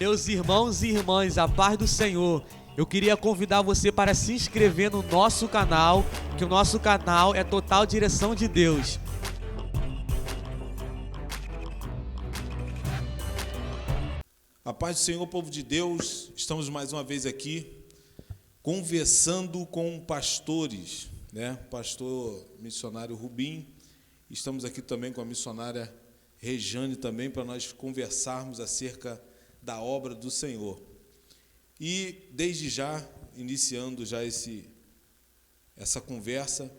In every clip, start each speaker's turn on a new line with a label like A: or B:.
A: Meus irmãos e irmãs, a paz do Senhor. Eu queria convidar você para se inscrever no nosso canal, que o nosso canal é Total Direção de Deus.
B: A paz do Senhor, povo de Deus, estamos mais uma vez aqui conversando com pastores, né? Pastor missionário Rubim, estamos aqui também com a missionária Rejane também para nós conversarmos acerca da obra do Senhor. E desde já, iniciando já essa conversa,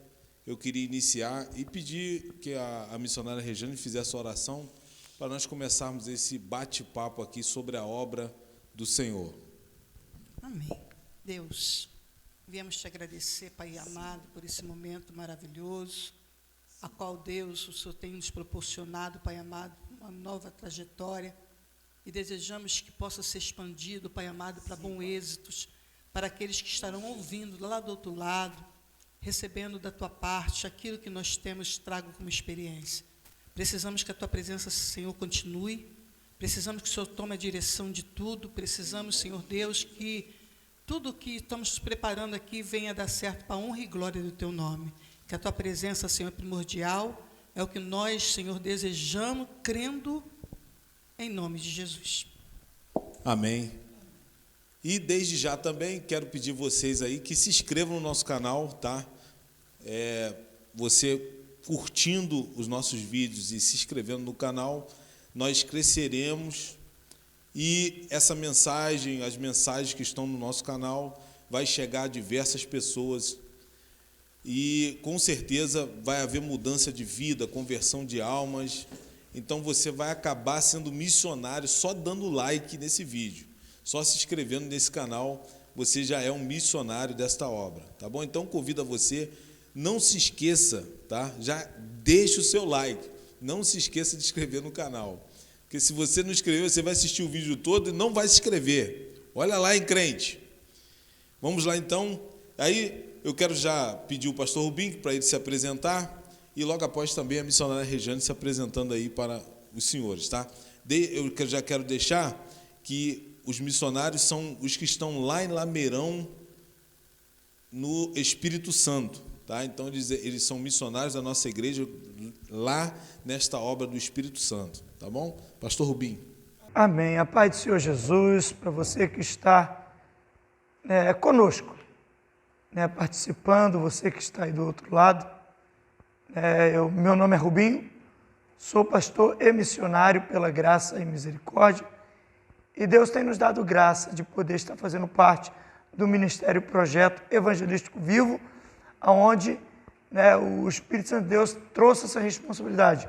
B: eu queria iniciar e pedir que a missionária Rejane fizesse a oração para nós começarmos esse bate-papo aqui sobre a obra do Senhor.
C: Amém. Deus, viemos te agradecer, Pai amado, por esse momento maravilhoso, a qual, Deus, o Senhor tem nos proporcionado, Pai amado, uma nova trajetória, e desejamos que possa ser expandido, Pai amado, para bons êxitos, para aqueles que estarão ouvindo lá do outro lado, recebendo da Tua parte aquilo que nós temos trago como experiência. Precisamos que a Tua presença, Senhor, continue, precisamos que o Senhor tome a direção de tudo, precisamos, Senhor Deus, que tudo que estamos preparando aqui venha dar certo para a honra e glória do Teu nome. Que a Tua presença, Senhor, é primordial, é o que nós, Senhor, desejamos, crendo em nome de Jesus.
B: Amém. E desde já também quero pedir vocês aí que se inscrevam no nosso canal, tá? Você curtindo os nossos vídeos e se inscrevendo no canal, nós cresceremos e essa mensagem, as mensagens que estão no nosso canal, vai chegar a diversas pessoas e com certeza vai haver mudança de vida, conversão de almas. Então você vai acabar sendo missionário só dando like nesse vídeo, só se inscrevendo nesse canal, você já é um missionário desta obra, tá bom? Então convido a você, não se esqueça, tá? Já deixa o seu like, não se esqueça de inscrever no canal, porque se você não inscreveu, você vai assistir o vídeo todo e não vai se inscrever. Olha lá, hein, crente. Vamos lá então. Aí eu quero já pedir o pastor Rubim para ele se apresentar e logo após também a missionária Rejane se apresentando aí para os senhores, tá? Eu já quero deixar que os missionários são os que estão lá em Lameirão, no Espírito Santo, tá? Então eles são missionários da nossa igreja lá nesta obra do Espírito Santo, tá bom? Pastor Rubim.
D: Amém. A paz do Senhor Jesus, para você que está conosco, participando, você que está aí do outro lado. Meu nome é Rubinho, sou pastor e missionário pela graça e misericórdia, e Deus tem nos dado graça de poder estar fazendo parte do Ministério Projeto Evangelístico Vivo, onde o Espírito Santo de Deus trouxe essa responsabilidade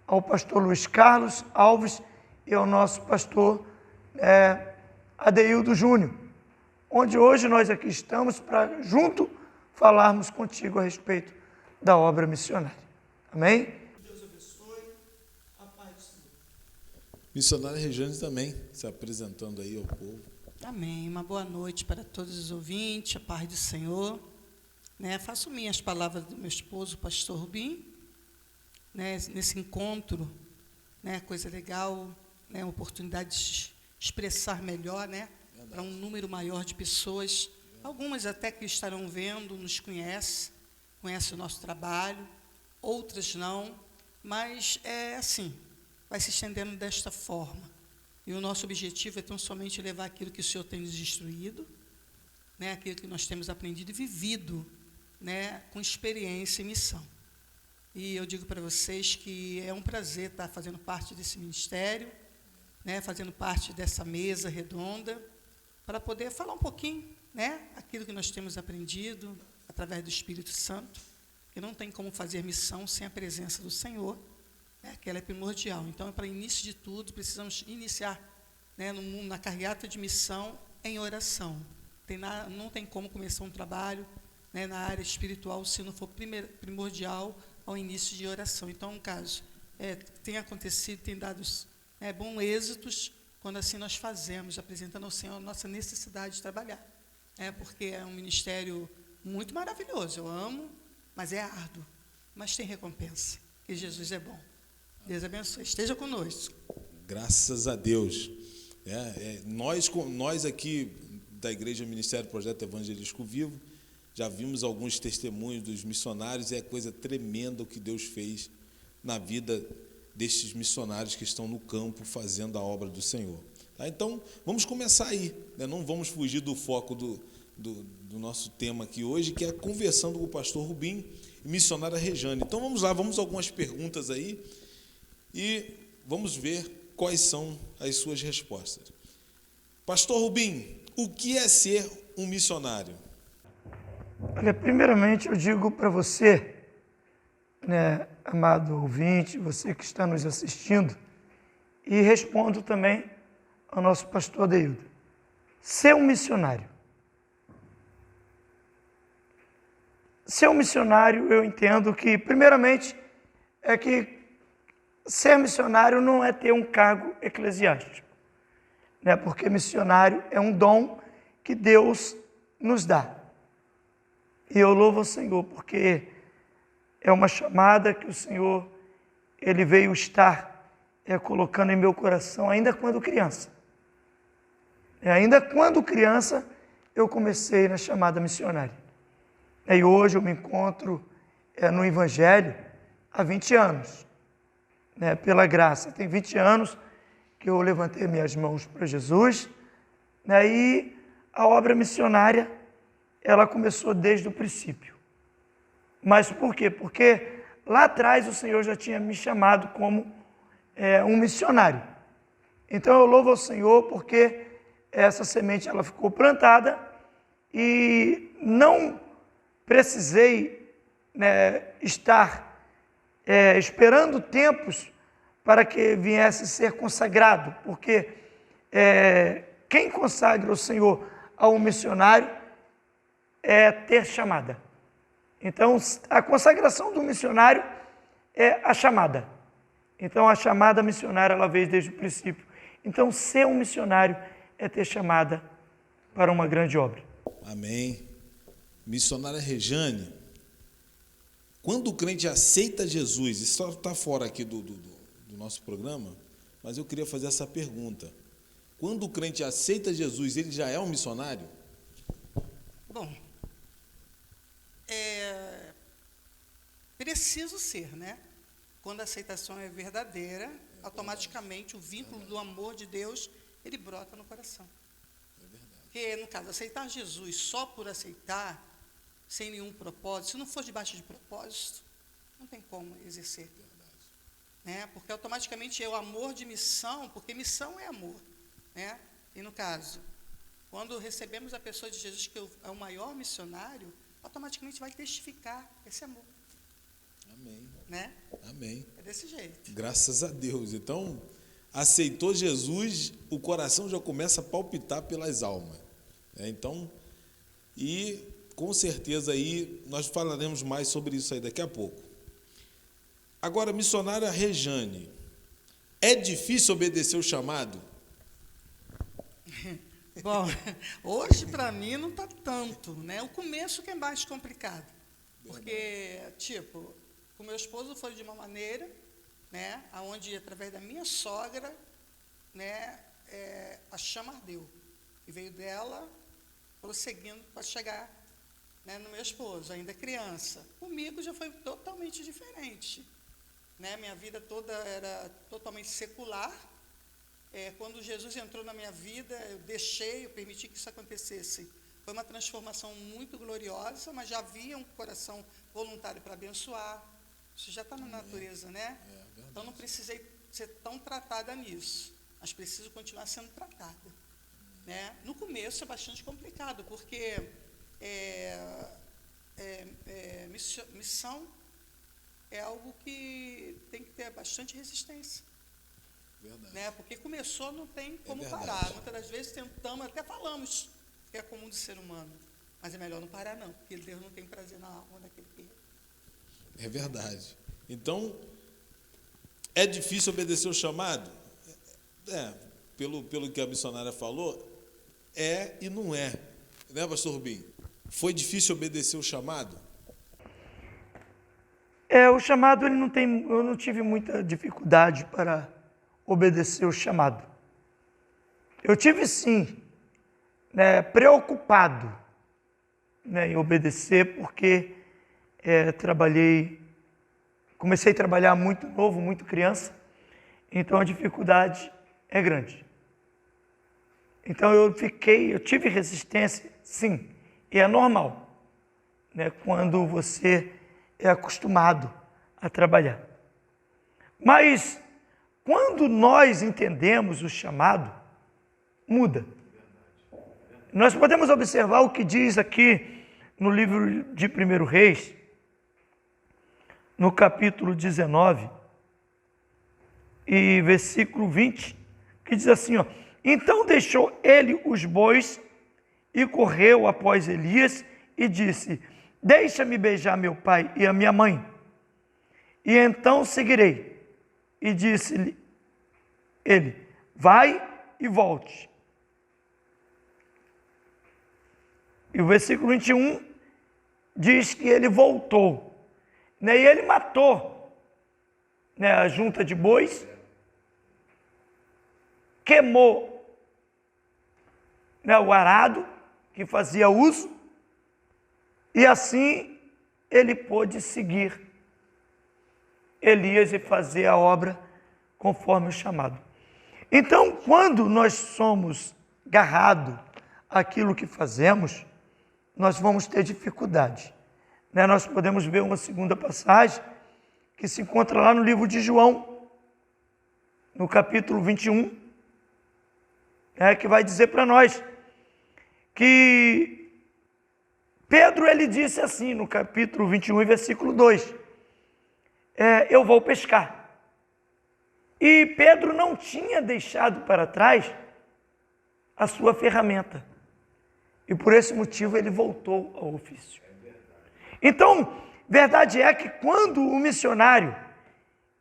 D: ao pastor Luiz Carlos Alves e ao nosso pastor Adeildo Júnior, onde hoje nós aqui estamos para junto falarmos contigo a respeito da obra missionária. Amém?
C: Deus abençoe. A paz do Senhor.
B: Missionária Rejane também se apresentando aí ao povo.
C: Amém. Uma boa noite para todos os ouvintes, a paz do Senhor. Faço minhas palavras do meu esposo, pastor Rubim, nesse encontro, coisa legal, uma oportunidade de se expressar melhor, para um número maior de pessoas. Algumas até que estarão vendo, nos conhecem o nosso trabalho, outras não, mas é assim, vai se estendendo desta forma. E o nosso objetivo é tão somente levar aquilo que o Senhor tem nos instruído, aquilo que nós temos aprendido e vivido, com experiência e missão. E eu digo para vocês que é um prazer estar fazendo parte desse ministério, fazendo parte dessa mesa redonda, para poder falar um pouquinho, aquilo que nós temos aprendido através do Espírito Santo, que não tem como fazer missão sem a presença do Senhor, que ela é primordial. Então, para início de tudo, precisamos iniciar na carreata de missão em oração. Não tem como começar um trabalho na área espiritual se não for primordial ao início de oração. Então, no caso, tem acontecido, tem dado bons êxitos quando assim nós fazemos, apresentando ao Senhor a nossa necessidade de trabalhar. Porque é um ministério muito maravilhoso, eu amo, mas é árduo, mas tem recompensa, que Jesus é bom. Deus abençoe, esteja conosco.
B: Graças a Deus. Nós aqui da Igreja Ministério Projeto Evangelístico Vivo, já vimos alguns testemunhos dos missionários, e é coisa tremenda o que Deus fez na vida destes missionários que estão no campo fazendo a obra do Senhor. Tá? Então, vamos começar aí, né? Não vamos fugir do foco do nosso tema aqui hoje, que é conversando com o pastor Rubim e missionária Rejane. Então, vamos lá, vamos a algumas perguntas aí e vamos ver quais são as suas respostas. Pastor Rubim, o que é ser um missionário?
D: Olha, primeiramente eu digo para você, né, amado ouvinte, você que está nos assistindo, e respondo também ao nosso pastor Adeildo. Ser um missionário. Ser um missionário, eu entendo que, primeiramente, é que ser missionário não é ter um cargo eclesiástico, né? Porque missionário é um dom que Deus nos dá. E eu louvo ao Senhor, porque é uma chamada que o Senhor, Ele veio estar colocando em meu coração, ainda quando criança. Ainda quando criança, eu comecei na chamada missionária. E hoje eu me encontro no Evangelho há 20 anos, né, pela graça. Tem 20 anos que eu levantei minhas mãos para Jesus, né, e a obra missionária, ela começou desde o princípio. Mas por quê? Porque lá atrás o Senhor já tinha me chamado como um missionário. Então eu louvo ao Senhor porque essa semente ela ficou plantada e não precisei, né, estar esperando tempos para que viesse ser consagrado, porque quem consagra o Senhor a um missionário é ter chamada. Então, a consagração do missionário é a chamada. Então, a chamada missionária, ela veio desde o princípio. Então, ser um missionário é ter chamada para uma grande obra.
B: Amém. Missionária Rejane, quando o crente aceita Jesus, isso está fora aqui do nosso programa, mas eu queria fazer essa pergunta. Quando o crente aceita Jesus, ele já é um missionário?
C: Bom, preciso ser, né? Quando a aceitação é verdadeira, automaticamente o vínculo do amor de Deus, ele brota no coração.
B: É verdade.
C: Porque, no caso, aceitar Jesus só por aceitar, sem nenhum propósito, se não for debaixo de propósito, não tem como exercer. Né? Porque automaticamente é o amor de missão, porque missão é amor. Né? E no caso, quando recebemos a pessoa de Jesus, que é o maior missionário, automaticamente vai testificar esse amor.
B: Amém.
C: Né?
B: Amém.
C: É desse jeito.
B: Graças a Deus. Então, aceitou Jesus, o coração já começa a palpitar pelas almas. Então, e com certeza aí nós falaremos mais sobre isso aí daqui a pouco. Agora, missionária Rejane, é difícil obedecer o chamado?
C: Bom, hoje para mim não está tanto, né? O começo que é mais complicado, porque, tipo, com meu esposo foi de uma maneira, né? Onde através da minha sogra, né? A chama ardeu e veio dela prosseguindo para chegar, né, no meu esposo, ainda criança. Comigo já foi totalmente diferente, né? Minha vida toda era totalmente secular. Quando Jesus entrou na minha vida, eu permiti que isso acontecesse. Foi uma transformação muito gloriosa, mas já havia um coração voluntário para abençoar. Isso já está na natureza, né? Então não precisei ser tão tratada nisso, mas preciso continuar sendo tratada. Né? No começo é bastante complicado, porque missão é algo que tem que ter bastante resistência.
B: Verdade.
C: Né? Porque começou, não tem como parar. Muitas das vezes tentamos, até falamos que é comum de ser humano, mas é melhor não parar não, porque Deus não tem prazer na alma daquele que...
B: É verdade. Então, é difícil obedecer o chamado? Pelo que a missionária falou, é e não é. Né, pastor Rubim? Foi difícil obedecer o chamado?
D: O chamado, eu não tive muita dificuldade para obedecer o chamado. Eu tive sim, né, preocupado, né, em obedecer, porque comecei a trabalhar muito novo, muito criança, então a dificuldade é grande. Então eu tive resistência, sim, e é normal, né, quando você é acostumado a trabalhar. Mas quando nós entendemos o chamado, muda. Nós podemos observar o que diz aqui no livro de 1 Reis, no capítulo 19, e versículo 20, que diz assim, ó: então deixou ele os bois e correu após Elias e disse: deixa-me beijar meu pai e a minha mãe, e então seguirei. E disse-lhe ele: vai e volte. E o versículo 21 diz que ele voltou, né? E ele matou, né, a junta de bois, queimou, né, o arado que fazia uso, e assim ele pôde seguir Elias e fazer a obra conforme o chamado. Então, quando nós somos agarrados àquilo que fazemos, nós vamos ter dificuldade, né? Nós podemos ver uma segunda passagem que se encontra lá no livro de João, no capítulo 21, que vai dizer para nós que Pedro, ele disse assim no capítulo 21, versículo 2, eu vou pescar. E Pedro não tinha deixado para trás a sua ferramenta. E por esse motivo ele voltou ao ofício. Então, verdade é que quando o missionário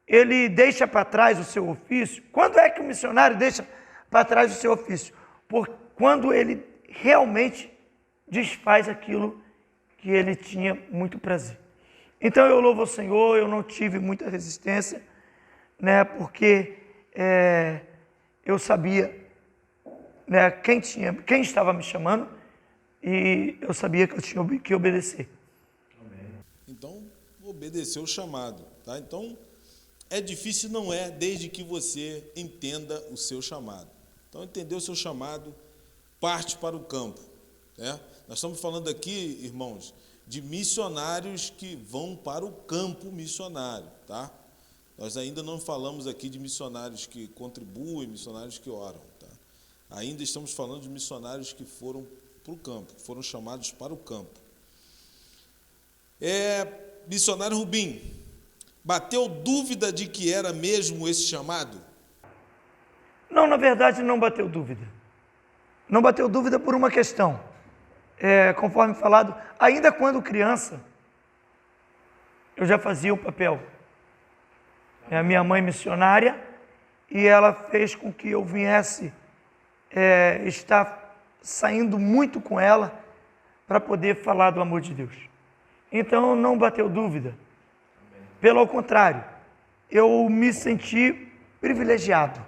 D: ele deixa para trás o seu ofício, quando é que o missionário deixa para trás o seu ofício? Quando ele realmente desfaz aquilo que ele tinha muito prazer. Então eu louvo ao Senhor, eu não tive muita resistência, né, porque eu sabia, né, quem estava me chamando, e eu sabia que eu tinha que obedecer.
B: Então, obedecer o chamado, tá? Então, é difícil, não é, desde que você entenda o seu chamado. Então, entender o seu chamado, parte para o campo, né? Nós estamos falando aqui, irmãos, de missionários que vão para o campo missionário, tá? Nós ainda não falamos aqui de missionários que contribuem, missionários que oram, tá? Ainda estamos falando de missionários que foram para o campo, que foram chamados para o campo. Missionário Rubim, bateu dúvida de que era mesmo esse chamado?
D: Não, na verdade não bateu dúvida. Não bateu dúvida por uma questão. Conforme falado, ainda quando criança, eu já fazia o papel. A minha mãe missionária, e ela fez com que eu viesse estar saindo muito com ela para poder falar do amor de Deus. Então não bateu dúvida. Pelo contrário, eu me senti privilegiado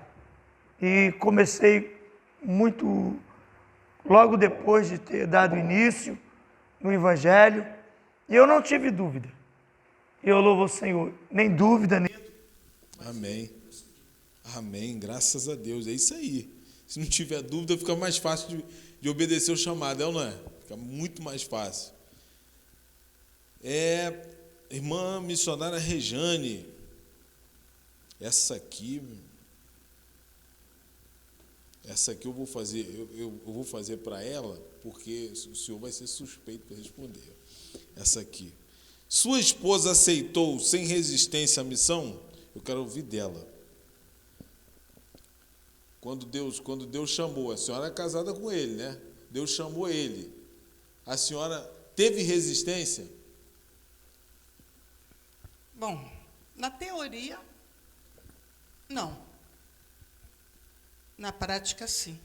D: e comecei muito logo depois de ter dado início no Evangelho, e eu não tive dúvida. Eu louvo o Senhor, nem dúvida, nem...
B: Amém. Amém, graças a Deus, é isso aí. Se não tiver dúvida, fica mais fácil de obedecer o chamado, não é? Fica muito mais fácil. Irmã missionária Rejane, essa aqui eu vou fazer, eu vou fazer para ela, porque o senhor vai ser suspeito para responder. Essa aqui. Sua esposa aceitou sem resistência a missão? Eu quero ouvir dela. Quando Deus chamou, a senhora é casada com ele, né? Deus chamou ele. A senhora teve resistência?
C: Bom, na teoria, não. Na prática, sim.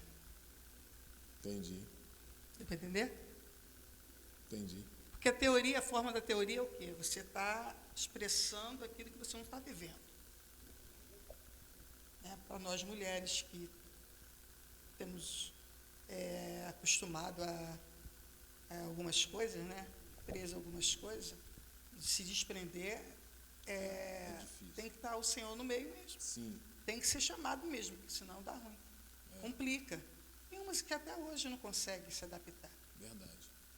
B: Entendi.
C: Deu para entender?
B: Entendi.
C: Porque a forma da teoria é o quê? Você está expressando aquilo que você não está vivendo. Para nós mulheres que temos acostumado a algumas coisas, né? Preso a algumas coisas, de se desprender, tem que estar o Senhor no meio mesmo.
B: Sim.
C: Tem que ser chamado mesmo, porque senão dá ruim. Complica. Tem umas que até hoje não conseguem se adaptar.
B: Verdade.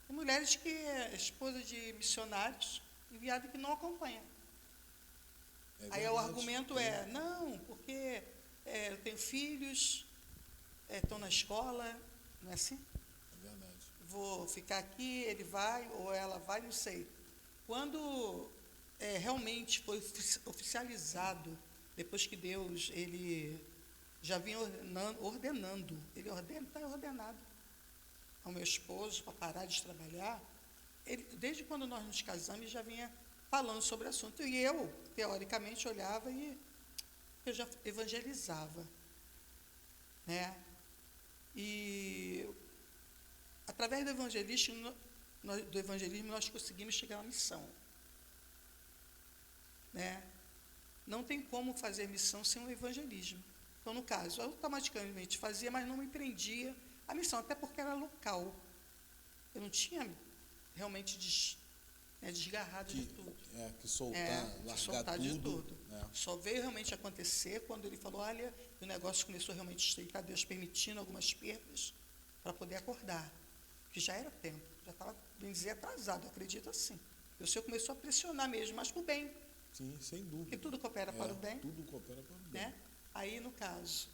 C: Tem mulheres que é esposa de missionários enviados que não acompanham. Aí o argumento não, porque eu tenho filhos, estão na escola, não é assim?
B: É verdade.
C: Vou ficar aqui, ele vai ou ela vai, não sei. Quando realmente foi oficializado, depois que Deus, ele já vinha ordenando, ele está ordenado ao meu esposo para parar de trabalhar, desde quando nós nos casamos, ele já vinha falando sobre o assunto. E eu, teoricamente, olhava e eu já evangelizava, né? E através do evangelismo nós conseguimos chegar à missão, né? Não tem como fazer missão sem o evangelismo. Então, no caso, eu automaticamente fazia, mas não me prendia à missão, até porque era local. Eu não tinha realmente desgarrado de tudo.
B: Que soltar
C: de
B: tudo.
C: tudo. Só veio realmente acontecer quando ele falou, olha, o negócio começou realmente a estreitar, Deus permitindo algumas perdas para poder acordar. Que já era tempo, já estava, bem dizer, atrasado, acredito assim. E o Senhor começou a pressionar mesmo, mas para o bem.
B: Sim, sem dúvida.
C: Porque tudo coopera para o bem.
B: Tudo coopera para o bem.
C: Né? Aí, no caso,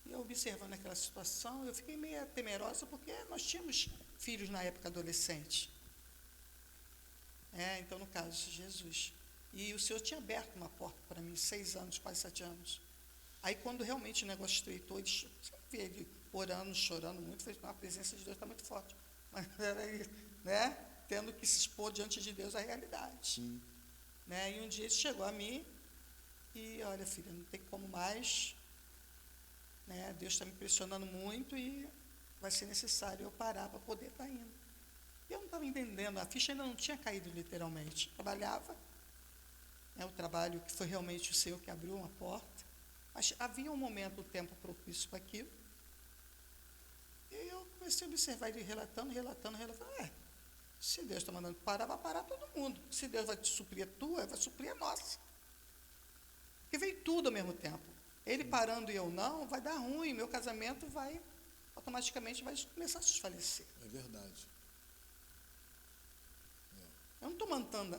C: eu observando aquela situação, eu fiquei meio temerosa, porque nós tínhamos filhos na época adolescente. Então, no caso, Jesus. E o Senhor tinha aberto uma porta para mim, 6 anos, quase 7 anos. Aí, quando realmente o negócio estreitou, ele orando, chorando muito, falei, a presença de Deus está muito forte. Mas era aí, né? Tendo que se expor diante de Deus a realidade.
B: Sim.
C: Né? E um dia ele chegou a mim e, olha, filha, não tem como mais, né? Deus está me pressionando muito e vai ser necessário eu parar para poder estar indo. E eu não estava entendendo, a ficha ainda não tinha caído literalmente. Trabalhava, o trabalho que foi realmente o Senhor que abriu uma porta, mas havia um momento, um tempo propício para aquilo. E eu comecei a observar ele relatando, se Deus está mandando parar, vai parar todo mundo. Se Deus vai te suprir a tua, vai suprir a nossa. Porque veio tudo ao mesmo tempo. Ele parando e eu não, vai dar ruim, meu casamento automaticamente vai começar a se desfalecer.
B: É verdade.
C: Eu não estou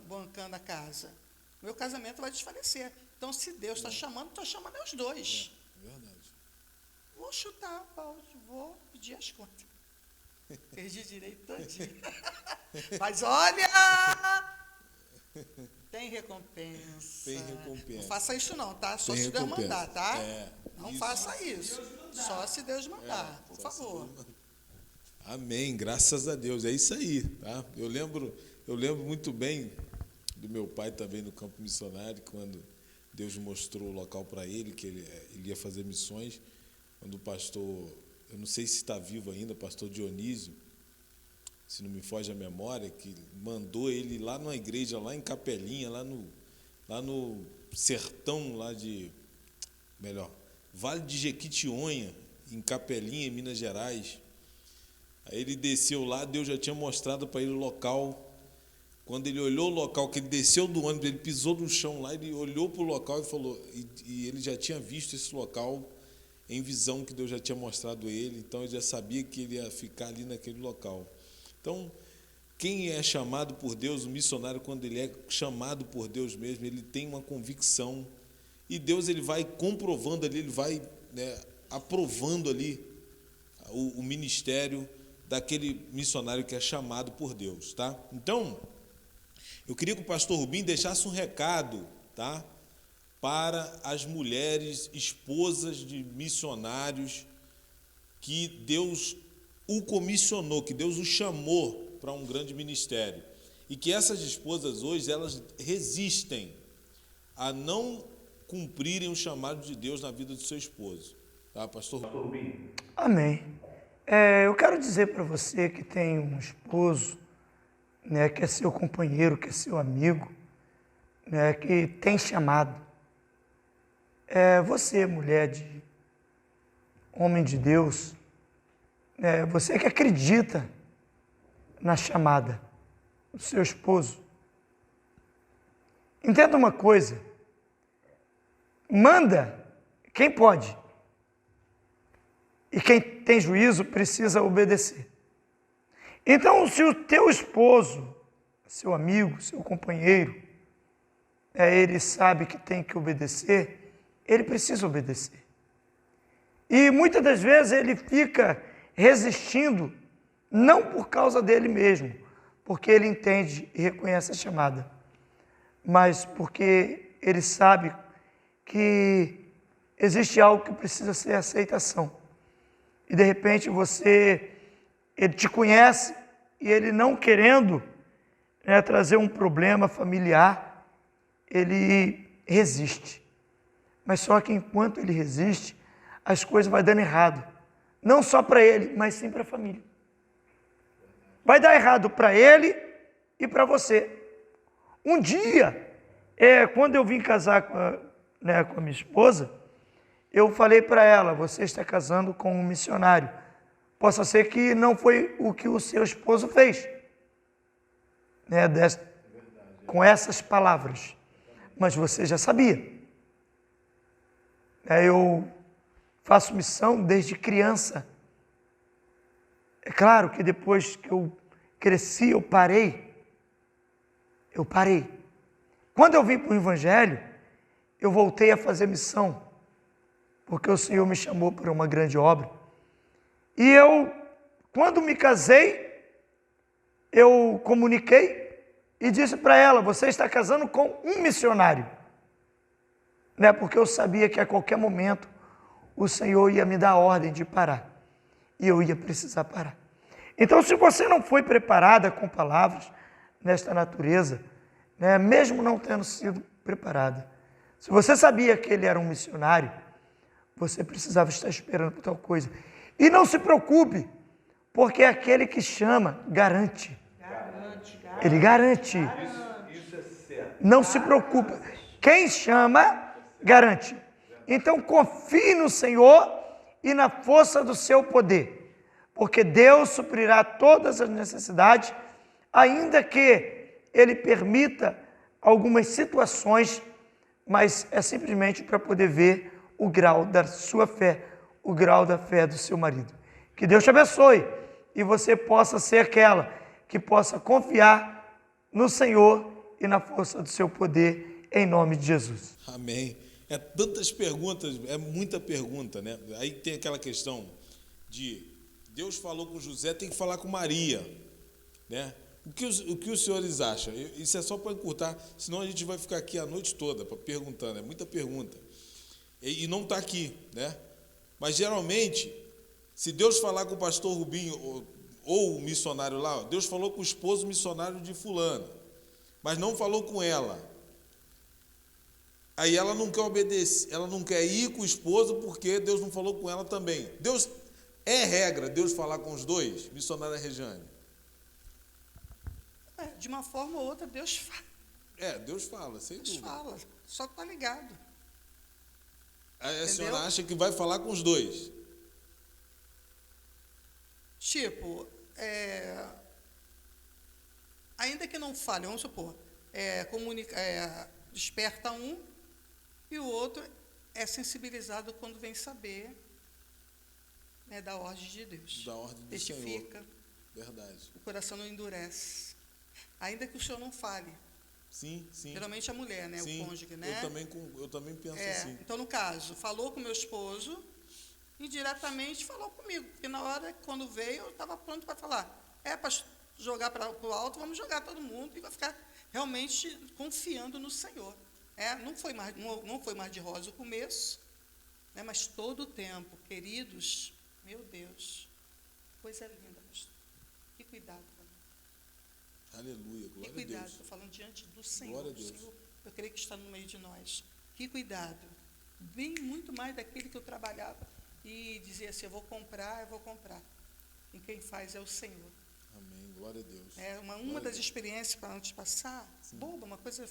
C: bancando a casa. Meu casamento vai desfalecer. Então, se Deus está chamando é os dois.
B: É verdade.
C: Vou chutar, Paulo, vou pedir as contas. Perdi direito todinho. Mas olha, tem recompensa.
B: Tem recompensa.
C: Não faça isso não, tá? Só
B: Tem
C: se Deus
B: recompensa.
C: mandar, tá? Não
B: Isso.
C: faça isso. Só se Deus mandar, por favor.
B: Amém, graças a Deus. É isso aí, tá? Eu lembro muito bem do meu pai também no campo missionário, quando Deus mostrou o local para ele, que ele ia fazer missões, quando o pastor, eu não sei se está vivo ainda, pastor Dionísio, se não me foge a memória, que mandou ele lá numa igreja, lá em Capelinha, lá no sertão, Vale de Jequitinhonha, em Capelinha, em Minas Gerais. Aí ele desceu lá, Deus já tinha mostrado para ele o local. Quando ele olhou o local, que ele desceu do ônibus, ele pisou no chão lá, ele olhou para o local e falou, e ele já tinha visto esse local em visão que Deus já tinha mostrado a ele, então ele já sabia que ele ia ficar ali naquele local. Então, quem é chamado por Deus, o missionário, quando ele é chamado por Deus mesmo, ele tem uma convicção, e Deus ele vai comprovando ali, ele vai aprovando ali o ministério daquele missionário que é chamado por Deus, tá? Então, eu queria que o pastor Rubim deixasse um recado, tá? Para as mulheres, esposas de missionários, que Deus o comissionou, que Deus o chamou para um grande ministério. E que essas esposas hoje, elas resistem a não cumprirem o chamado de Deus na vida do seu esposo. Tá, pastor Rubim?
D: Amém. Eu quero dizer para você que tem um esposo, né, que é seu companheiro, que é seu amigo, né, que tem chamado. Você, mulher homem de Deus, você que acredita na chamada do seu esposo, entenda uma coisa, manda quem pode, e quem tem juízo precisa obedecer. Então, se o teu esposo, seu amigo, seu companheiro, ele sabe que tem que obedecer, ele precisa obedecer. E muitas das vezes ele fica resistindo, não por causa dele mesmo, porque ele entende e reconhece a chamada, mas porque ele sabe que existe algo que precisa ser aceitação. E de repente ele te conhece e ele não querendo trazer um problema familiar, ele resiste. Mas só que enquanto ele resiste, as coisas vão dando errado. Não só para ele, mas sim para a família. Vai dar errado para ele e para você. Um dia, quando eu vim casar com a minha esposa, eu falei para ela, você está casando com um missionário. Possa ser que não foi o que o seu esposo fez. Com essas palavras. Mas você já sabia. Eu faço missão desde criança. É claro que depois que eu cresci, eu parei. Quando eu vim para o Evangelho, eu voltei a fazer missão, porque o Senhor me chamou para uma grande obra. E eu, quando me casei, eu comuniquei e disse para ela, você está casando com um missionário. Porque eu sabia que a qualquer momento o Senhor ia me dar a ordem de parar. E eu ia precisar parar. Então, se você não foi preparada com palavras nesta natureza, mesmo não tendo sido preparada, se você sabia que ele era um missionário, você precisava estar esperando por tal coisa. E não se preocupe, porque aquele que chama, garante. Ele garante.
B: Isso é certo.
D: Não se preocupe. Quem chama, garante. Então confie no Senhor e na força do seu poder, porque Deus suprirá todas as necessidades, ainda que Ele permita algumas situações, mas é simplesmente para poder ver o grau da sua fé, o grau da fé do seu marido. Que Deus te abençoe e você possa ser aquela que possa confiar no Senhor e na força do seu poder, em nome de Jesus.
B: Amém. É tantas perguntas, é muita pergunta, né? Aí tem aquela questão de Deus falou com José, tem que falar com Maria, né? O que os senhores acham? Isso é só para encurtar, senão a gente vai ficar aqui a noite toda perguntando, é muita pergunta. E não está aqui, né? Mas geralmente, se Deus falar com o pastor Rubinho ou o missionário lá, Deus falou com o esposo missionário de fulano, mas não falou com ela. Aí ela não quer obedecer, ela não quer ir com o esposo porque Deus não falou com ela também. Deus, é regra Deus falar com os dois, missionária Regiane?
C: De uma forma ou outra, Deus fala.
B: Deus fala, sem dúvida.
C: Deus fala, só está ligado.
B: Aí a senhora acha que vai falar com os dois?
C: Tipo, ainda que não fale, vamos supor, desperta um e o outro é sensibilizado quando vem saber da ordem de Deus.
B: Da ordem do
C: Testifica.
B: Senhor. Verdade.
C: O coração não endurece. Ainda que o senhor não fale.
B: Sim, sim.
C: Geralmente a mulher, né?
B: Sim,
C: o cônjuge, né?
B: Eu também penso assim.
C: Então, no caso, falou com meu esposo, indiretamente falou comigo, porque na hora, quando veio, eu estava pronto para falar. Para jogar para o alto, vamos jogar todo mundo e vai ficar realmente confiando no Senhor. Não foi mais de rosa o começo, né, mas todo o tempo, queridos, meu Deus, coisa linda, pastor. Que cuidado.
B: Aleluia, glória a Deus.
C: Que cuidado, estou falando diante do Senhor.
B: Glória a Deus.
C: Senhor, eu creio que está no meio de nós. Que cuidado. Bem muito mais daquele que eu trabalhava e dizia assim, eu vou comprar. E quem faz é o Senhor.
B: Amém, glória a Deus.
C: Uma das experiências para antes passar, boba, uma coisa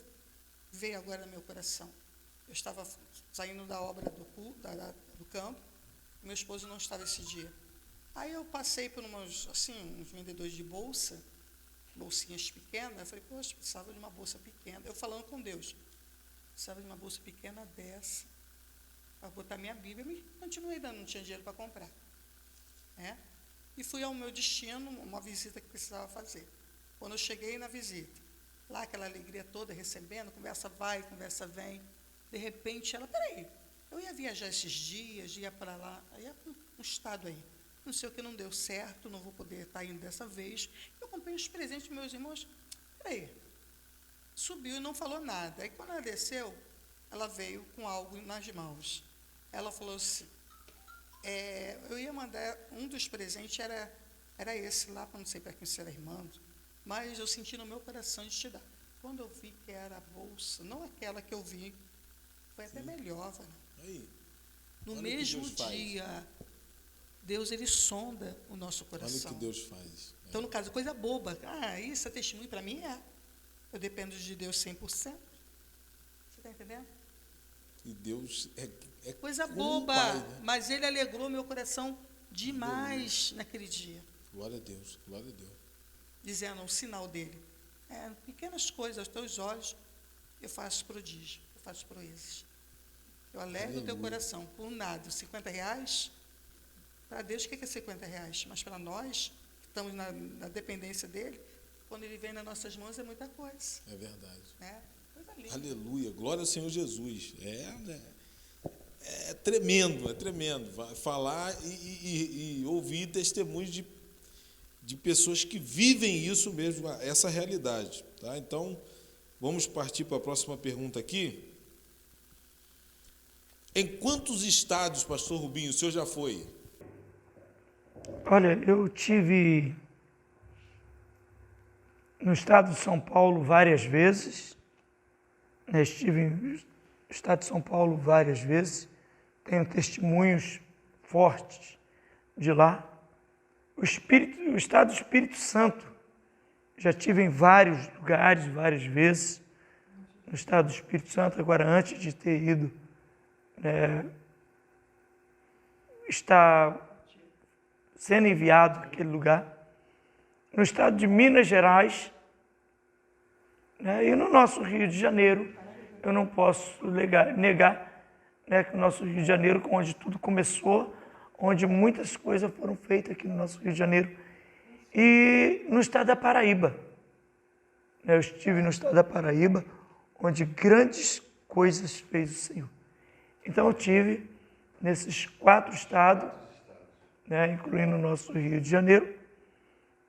C: veio agora no meu coração. Eu estava saindo da obra do campo Meu esposo não estava esse dia. Aí eu passei por uns vendedores de bolsinhas pequenas. Eu falei, poxa, precisava de uma bolsa pequena. Eu falando com Deus, precisava de uma bolsa pequena dessa, para botar minha Bíblia. Eu continuei dando, não tinha dinheiro para comprar. Né? E fui ao meu destino, uma visita que precisava fazer. Quando eu cheguei na visita, lá aquela alegria toda, recebendo, conversa vai, conversa vem. De repente, ela, peraí, eu ia viajar esses dias, ia para lá, ia para um estado aí. Não sei o que não deu certo, não vou poder estar indo dessa vez. Eu comprei uns presentes para meus irmãos. Peraí, subiu e não falou nada. Aí, quando ela desceu, ela veio com algo nas mãos. Ela falou assim, eu ia mandar, um dos presentes era esse lá, não sei para quem você era irmão, mas eu senti no meu coração de te dar. Quando eu vi que era a bolsa, não aquela que eu vi, foi até melhor,
B: Aí,
C: no
B: olha
C: mesmo
B: o que Deus
C: dia,
B: faz.
C: Deus, ele sonda o nosso coração.
B: Olha o que Deus faz.
C: Então, no caso, coisa boba. Isso é testemunho para mim? Eu dependo de Deus 100%. Você está entendendo?
B: E Deus é
C: Coisa
B: como um
C: boba,
B: pai, né?
C: mas ele alegrou meu coração demais naquele dia.
B: Glória a Deus, glória a Deus.
C: Dizendo, um sinal dele. Pequenas coisas, aos teus olhos, eu faço prodígio, eu faço proezas. Eu alegro o teu coração. Por nada, R$50, para Deus, o que é R$50? Mas para nós, que estamos na dependência dele, quando ele vem nas nossas mãos, é muita coisa.
B: É verdade.
C: Né? Coisa linda.
B: Aleluia, glória ao Senhor Jesus. É tremendo, é tremendo. Falar e ouvir testemunhos de pessoas que vivem isso mesmo, essa realidade. Tá? Então, vamos partir para a próxima pergunta aqui. Em quantos estados, pastor Rubinho, o senhor já foi?
D: Olha, eu tive no estado de São Paulo várias vezes, estive no estado de São Paulo várias vezes, tenho testemunhos fortes de lá. O estado do Espírito Santo, já estive em vários lugares, várias vezes, no estado do Espírito Santo. Agora, antes de ter ido, está sendo enviado àquele lugar. No estado de Minas Gerais, e no nosso Rio de Janeiro, eu não posso negar que o nosso Rio de Janeiro, onde tudo começou, onde muitas coisas foram feitas aqui no nosso Rio de Janeiro, e no estado da Paraíba. Eu estive no estado da Paraíba, onde grandes coisas fez o Senhor. Então, eu tive nesses 4 estados, incluindo o nosso Rio de Janeiro,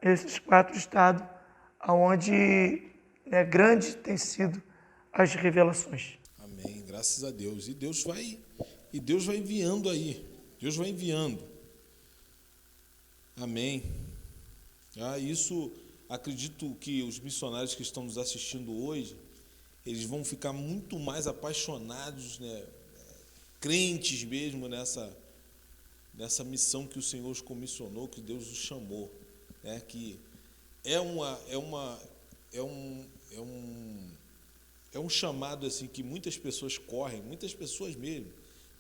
D: esses 4 estados, onde grande tem sido as revelações.
B: Amém, graças a Deus. E Deus vai enviando aí. Deus vai enviando. Amém. Isso, acredito que os missionários que estão nos assistindo hoje, eles vão ficar muito mais apaixonados, crentes mesmo nessa missão que o Senhor os comissionou, que Deus os chamou, que é um chamado assim que muitas pessoas correm, muitas pessoas mesmo.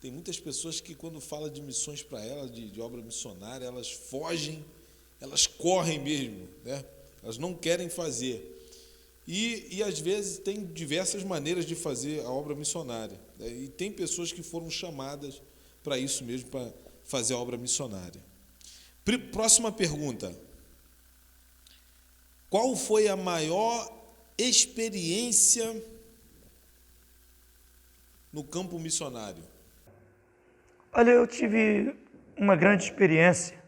B: Tem muitas pessoas que, quando fala de missões para elas, de obra missionária, elas fogem, elas correm mesmo, Elas não querem fazer. E às vezes tem diversas maneiras de fazer a obra missionária. E tem pessoas que foram chamadas para isso mesmo, para fazer a obra missionária. Próxima pergunta. Qual foi a maior experiência no campo missionário?
D: Olha, eu tive uma grande experiência.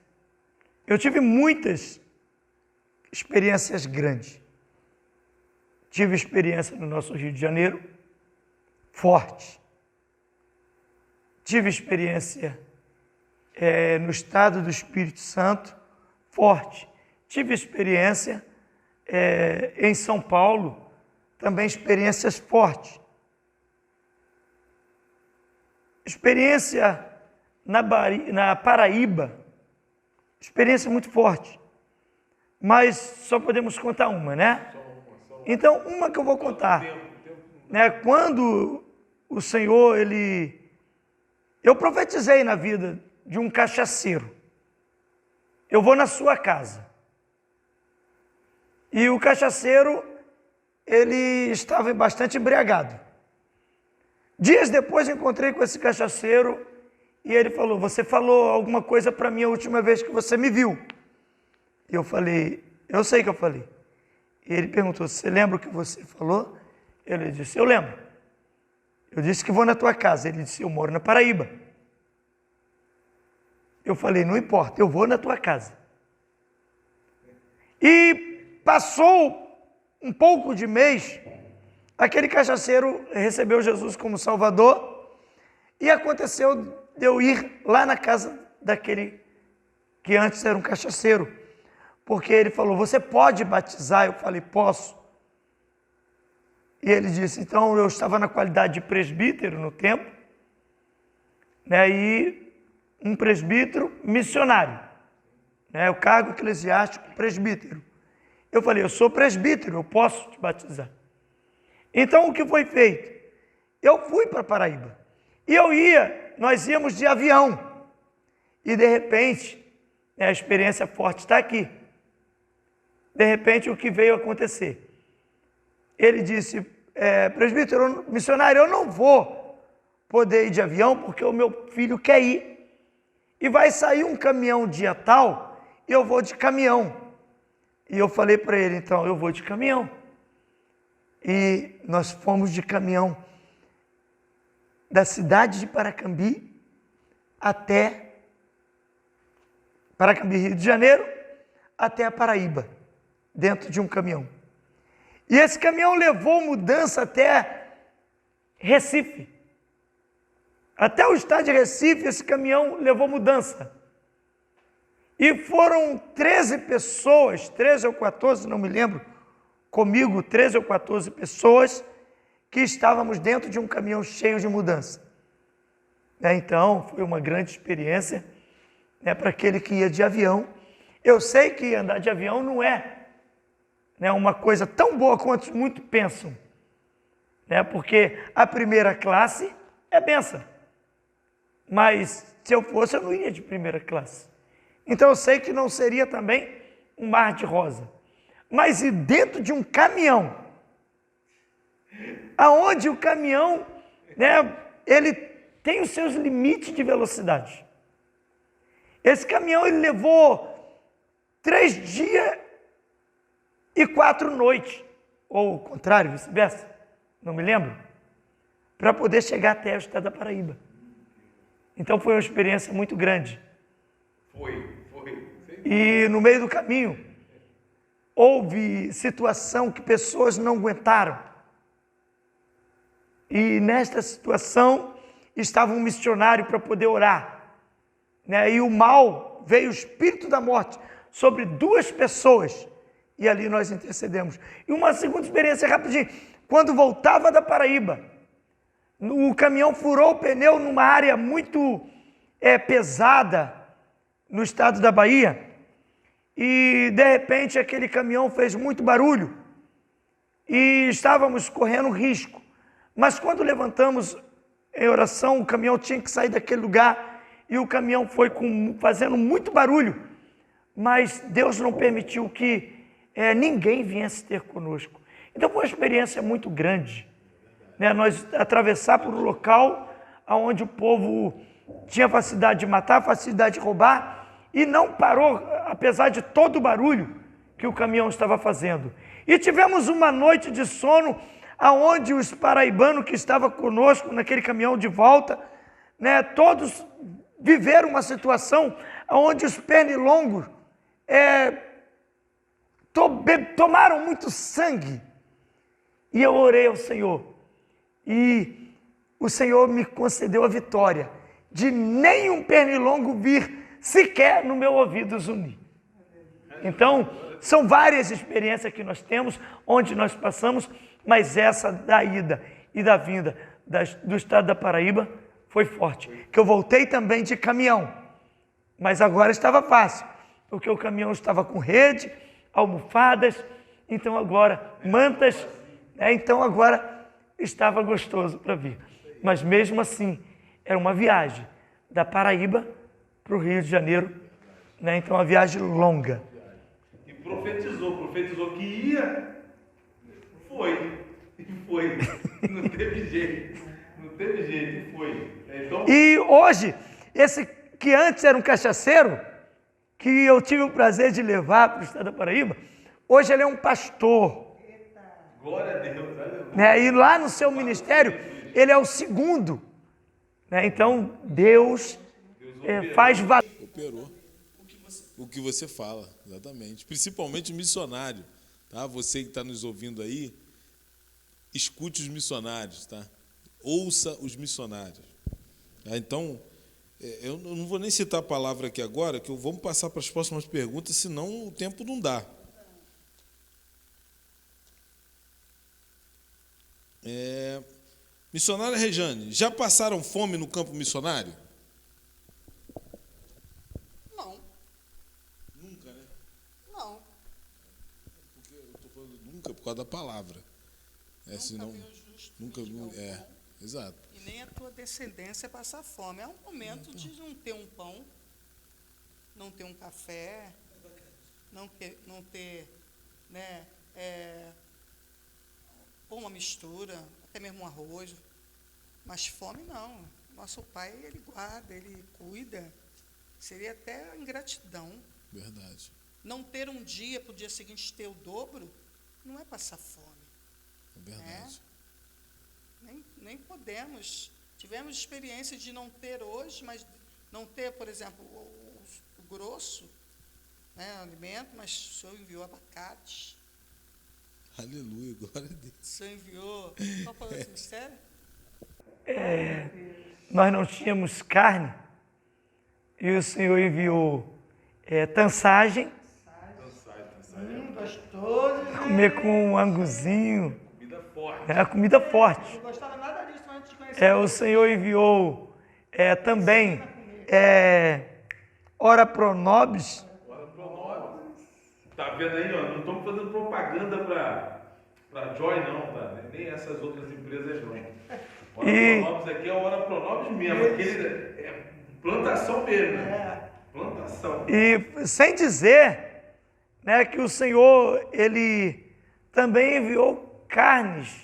D: Eu tive muitas experiências grandes. Tive experiência no nosso Rio de Janeiro, forte. Tive experiência no estado do Espírito Santo, forte. Tive experiência em São Paulo, também experiências fortes. Experiência na Paraíba, experiência muito forte. Mas só podemos contar uma, Então, uma que eu vou contar. Quando o Senhor, eu profetizei na vida de um cachaceiro. Eu vou na sua casa. E o cachaceiro, ele estava bastante embriagado. Dias depois encontrei com esse cachaceiro e ele falou: você falou alguma coisa para mim a última vez que você me viu. E eu falei: eu sei que eu falei. E ele perguntou: você lembra o que você falou? Ele disse: eu lembro. Eu disse que vou na tua casa. Ele disse: eu moro na Paraíba. Eu falei: não importa, eu vou na tua casa. E passou um pouco de mês, aquele cachaceiro recebeu Jesus como Salvador e aconteceu de eu ir lá na casa daquele que antes era um cachaceiro, porque ele falou: você pode batizar? Eu falei: posso. E ele disse, então eu estava na qualidade de presbítero no tempo, né, e um presbítero missionário, né, o cargo eclesiástico presbítero. Eu falei: eu sou presbítero, eu posso te batizar. Então o que foi feito? Eu fui para Paraíba. E nós íamos de avião. E de repente, a experiência forte está aqui. De repente o que veio acontecer? Ele disse: presbítero, missionário, eu não vou poder ir de avião porque o meu filho quer ir. E vai sair um caminhão dia tal e eu vou de caminhão. E eu falei para ele: então eu vou de caminhão. E nós fomos de caminhão da cidade de Paracambi até Paracambi, Rio de Janeiro, até a Paraíba, dentro de um caminhão. E esse caminhão levou mudança até Recife. Até o estado de Recife, esse caminhão levou mudança. E foram 13 pessoas, 13 ou 14, não me lembro, comigo 13 ou 14 pessoas que estávamos dentro de um caminhão cheio de mudança. Então, foi uma grande experiência, para aquele que ia de avião. Eu sei que andar de avião não é uma coisa tão boa quanto muitos pensam, porque a primeira classe é benção. Mas se eu fosse, eu não iria de primeira classe. Então eu sei que não seria também um mar de rosa. Mas ir dentro de um caminhão, aonde o caminhão, ele tem os seus limites de velocidade. Esse caminhão ele levou 3 dias e 4 noites, ou o contrário, vice-versa, não me lembro, para poder chegar até o estado da Paraíba. Então foi uma experiência muito grande. Foi. E no meio do caminho, houve situação que pessoas não aguentaram. E nesta situação, estava um missionário para poder orar. E o mal, veio o espírito da morte sobre 2 pessoas. E ali nós intercedemos. E uma segunda experiência rapidinho. Quando voltava da Paraíba, o caminhão furou o pneu numa área muito pesada no estado da Bahia. E de repente aquele caminhão fez muito barulho. E estávamos correndo risco. Mas quando levantamos em oração, o caminhão tinha que sair daquele lugar. E o caminhão foi fazendo muito barulho. Mas Deus não permitiu que ninguém viesse ter conosco. Então foi uma experiência muito grande, nós atravessar por um local onde o povo tinha facilidade de matar, facilidade de roubar, e não parou, apesar de todo o barulho que o caminhão estava fazendo. E tivemos uma noite de sono, aonde os paraibanos que estavam conosco naquele caminhão de volta, todos viveram uma situação onde os pernilongos tomaram muito sangue. E eu orei ao Senhor. E o Senhor me concedeu a vitória de nenhum pernilongo vir sequer no meu ouvido zunir. Então, são várias experiências que nós temos, onde nós passamos, mas essa da ida e da vinda do estado da Paraíba foi forte. Que eu voltei também de caminhão, mas agora estava fácil, porque o caminhão estava com rede, almofadas, então agora mantas, então agora estava gostoso para vir. Mas mesmo assim, era uma viagem da Paraíba para o Rio de Janeiro, né? Então, uma viagem longa.
E: E profetizou que ia, foi. Não teve jeito, e foi. Então...
D: E hoje, esse que antes era um cachaceiro, que eu tive o prazer de levar para o estado da Paraíba, hoje ele é um pastor.
E: Glória a Deus, aleluia.
D: Né? E lá no seu ministério, ele é o segundo. Né? Então, Deus faz valer.
B: Operou o que você fala, exatamente. Principalmente missionário, tá? Você que está nos ouvindo aí, escute os missionários, tá? Ouça os missionários. Tá? Então, eu não vou nem citar a palavra aqui agora, que vamos passar para as próximas perguntas, senão o tempo não dá. Missionária Rejane, já passaram fome no campo missionário?
C: Não,
B: Nunca, né?
C: não.
B: Porque eu estou falando nunca por causa da palavra. Senão,
C: vi o justo
B: nunca
C: mendigar o pão.
B: exato.
C: E nem a tua descendência passar fome. É um momento de não ter um pão, não ter um café, não ter né, pôr uma mistura, até mesmo um arroz. Mas fome não. Nosso pai, ele guarda, ele cuida. Seria até ingratidão.
B: Verdade.
C: Não ter um dia para o dia seguinte ter o dobro, não é passar fome.
B: É verdade.
C: Nem podemos. Tivemos experiência de não ter hoje, mas não ter, por exemplo, o grosso, né, o alimento, mas o Senhor enviou abacate.
B: Aleluia, glória a Deus.
C: O Senhor enviou. Qual foi o mistério?
D: Nós não tínhamos carne e o Senhor enviou tansagem,
C: Gostoso.
D: comer com um anguzinho,
E: Comida forte.
D: comida forte.
C: Não gostava nada disso antes de conhecer.
D: O Senhor enviou também ora pro nobis.
E: Tá vendo aí, ó? Não estamos fazendo propaganda para Joy, não, tá? Nem essas outras empresas, não. Ora Pronobis aqui é Ora Pronobis mesmo. Aquele plantação mesmo, né? Plantação.
D: E sem dizer, né, que o Senhor, ele também enviou carnes.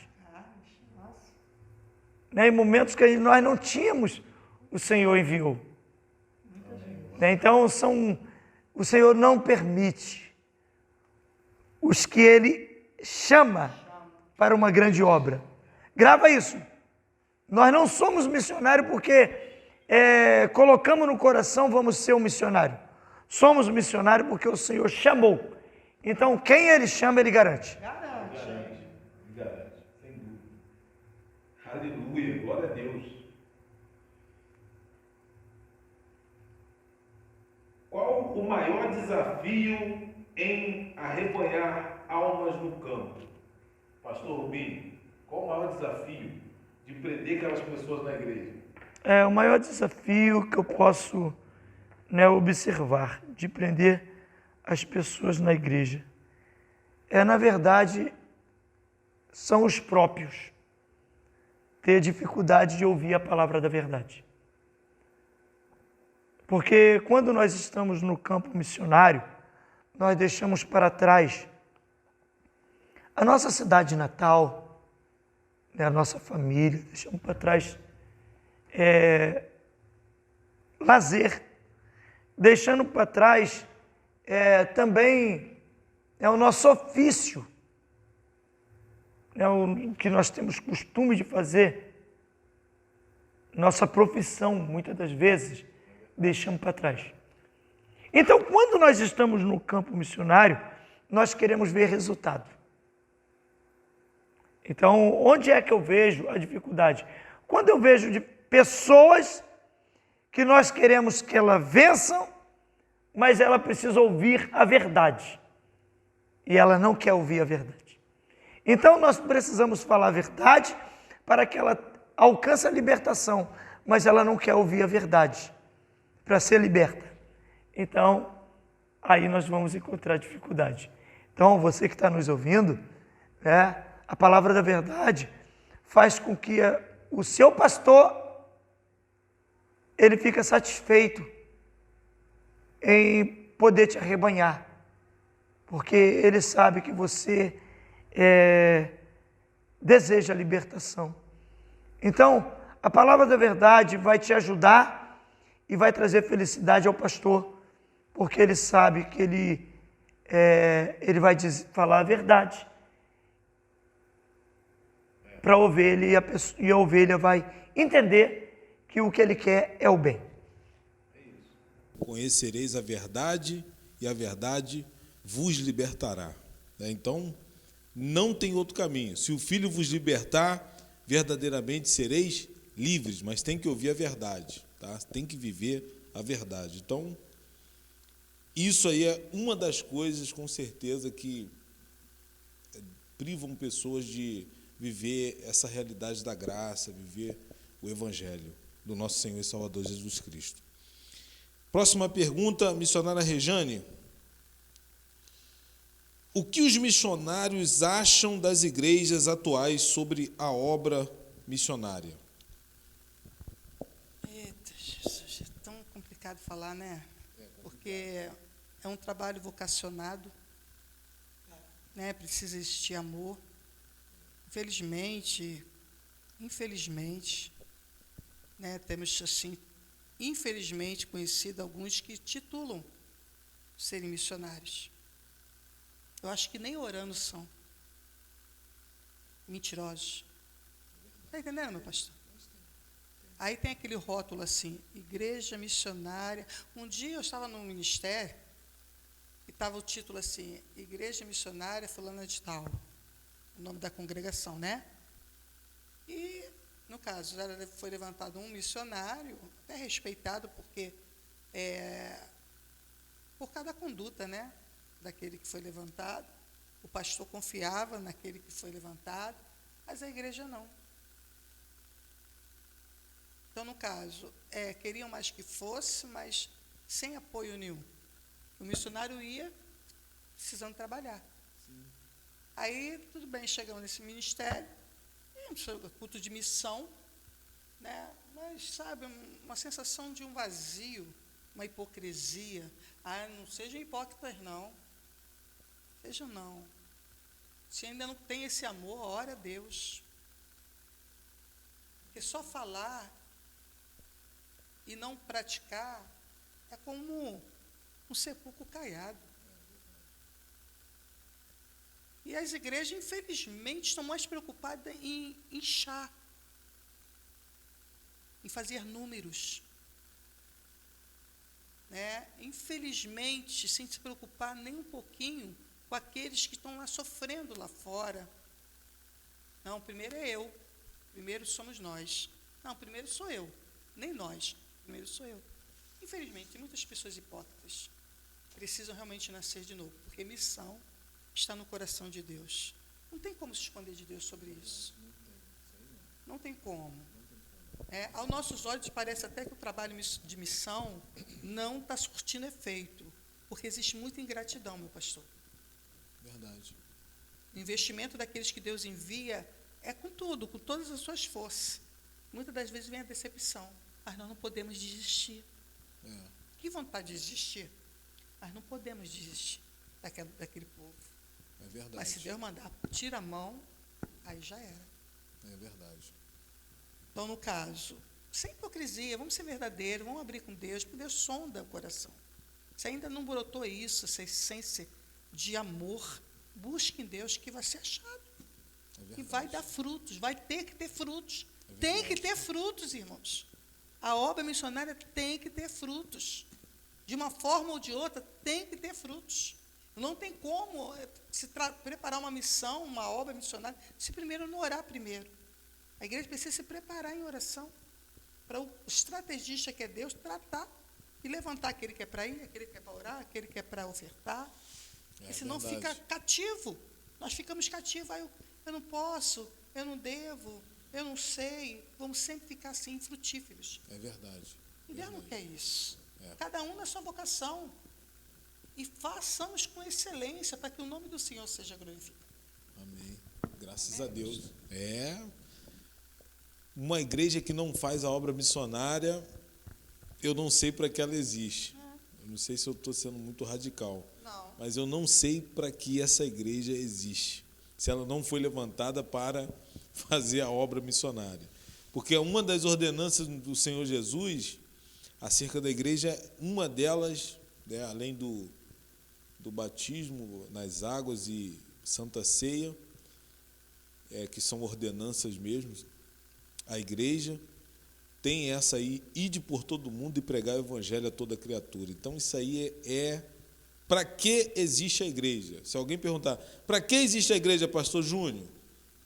D: Né, em momentos que nós não tínhamos, o Senhor enviou. Né, então, o Senhor não permite os que Ele chama para uma grande obra. Grava isso. Nós não somos missionários porque colocamos no coração, vamos ser um missionário. Somos missionários porque o Senhor chamou. Então, quem Ele chama, Ele garante.
E: Garante, sem dúvida. Aleluia, glória a Deus. Qual o maior desafio em arrebanhar almas no campo? Pastor Rubinho, qual o maior desafio de prender aquelas pessoas na igreja?
D: O maior desafio que eu posso observar de prender as pessoas na igreja na verdade, são os próprios ter dificuldade de ouvir a palavra da verdade. Porque quando nós estamos no campo missionário, nós deixamos para trás a nossa cidade natal, a nossa família, deixamos para trás lazer, deixando para trás também o nosso ofício, o que nós temos costume de fazer, nossa profissão, muitas das vezes, deixamos para trás. Então, quando nós estamos no campo missionário, nós queremos ver resultado. Então, onde é que eu vejo a dificuldade? Quando eu vejo de pessoas que nós queremos que elas vençam, mas ela precisa ouvir a verdade. E ela não quer ouvir a verdade. Então, nós precisamos falar a verdade para que ela alcance a libertação, mas ela não quer ouvir a verdade para ser liberta. Então, aí nós vamos encontrar dificuldade. Então, você que está nos ouvindo, a palavra da verdade faz com que o seu pastor, ele fica satisfeito em poder te arrebanhar, porque Ele sabe que você deseja a libertação. Então, a palavra da verdade vai te ajudar e vai trazer felicidade ao pastor, porque ele sabe que ele vai falar a verdade para a ovelha e a ovelha vai entender que o que ele quer é o bem.
B: Conhecereis a verdade e a verdade vos libertará. Então, não tem outro caminho. Se o Filho vos libertar, verdadeiramente sereis livres, mas tem que ouvir a verdade, tá? Tem que viver a verdade. Então, isso aí é uma das coisas, com certeza, que privam pessoas de viver essa realidade da graça, viver o Evangelho do nosso Senhor e Salvador Jesus Cristo. Próxima pergunta, missionária Rejane. O que os missionários acham das igrejas atuais sobre a obra missionária?
C: Eita, Jesus, é tão complicado falar, né? Porque é um trabalho vocacionado, né? Precisa existir amor. Infelizmente, né? Temos, assim, infelizmente, conhecido alguns que titulam serem missionários. Eu acho que nem orando são. Mentirosos. Está entendendo, meu pastor? Aí tem aquele rótulo assim, igreja missionária. Um dia eu estava num ministério e estava o título assim, igreja missionária fulana de tal. O nome da congregação, né? E, no caso, foi levantado um missionário, até respeitado, porque por causa da conduta, né? Daquele que foi levantado, o pastor confiava naquele que foi levantado, mas a igreja não. Então, no caso, queriam mais que fosse, mas sem apoio nenhum. O missionário ia precisando trabalhar. Sim. Aí, tudo bem, chegamos nesse ministério, culto de missão, né? Mas, sabe, uma sensação de um vazio, uma hipocrisia. Não sejam hipócritas, não. Sejam não. Se ainda não tem esse amor, ore a Deus. Porque só falar e não praticar é como um sepulcro caiado. E as igrejas, infelizmente, estão mais preocupadas em inchar, em fazer números. Né? Infelizmente, sem se preocupar nem um pouquinho com aqueles que estão lá sofrendo lá fora. Não, primeiro é eu, primeiro somos nós. Não, primeiro sou eu, nem nós, primeiro sou eu. Infelizmente, tem muitas pessoas hipócritas, precisam realmente nascer de novo, porque missão está no coração de Deus. Não tem como se esconder de Deus sobre isso. Não tem como. Aos nossos olhos parece até que o trabalho de missão não está surtindo efeito, porque existe muita ingratidão, meu pastor.
B: Verdade.
C: O investimento daqueles que Deus envia é com tudo, com todas as suas forças. Muitas das vezes vem a decepção, mas nós não podemos desistir. Que vontade de desistir? Mas não podemos desistir daquele povo.
B: É verdade.
C: Mas se Deus mandar, tira a mão, aí já era.
B: É verdade.
C: Então, no caso, sem hipocrisia, vamos ser verdadeiros, vamos abrir com Deus, porque Deus sonda o coração. Se ainda não brotou isso, essa essência de amor, busque em Deus que vai ser achado. E vai dar frutos, vai ter que ter frutos. Tem que ter frutos, irmãos. A obra missionária tem que ter frutos. De uma forma ou de outra, tem que ter frutos. Não tem como preparar uma missão, uma obra missionária, se primeiro não orar primeiro. A igreja precisa se preparar em oração para o estrategista que é Deus tratar e levantar aquele que é para ir, aquele que é para orar, aquele que é para ofertar. Porque senão fica cativo. Nós ficamos cativos. Eu não posso, eu não devo, eu não sei. Vamos sempre ficar assim, infrutíferos.
B: É verdade.
C: E Deus não quer isso. Cada um na sua vocação. E façamos com excelência para que o nome do Senhor seja glorificado.
B: Amém. Graças a Deus. Uma igreja que não faz a obra missionária, eu não sei para que ela existe. não sei se eu estou sendo muito radical,
C: Não.
B: mas eu não sei para que essa igreja existe, se ela não foi levantada para fazer a obra missionária. Porque uma das ordenanças do Senhor Jesus acerca da igreja, uma delas, né, além do batismo nas águas e Santa Ceia, que são ordenanças mesmo, a igreja tem essa aí, ide por todo mundo e pregar o evangelho a toda criatura. Então isso aí para que existe a igreja? Se alguém perguntar, para que existe a igreja, pastor Júnior?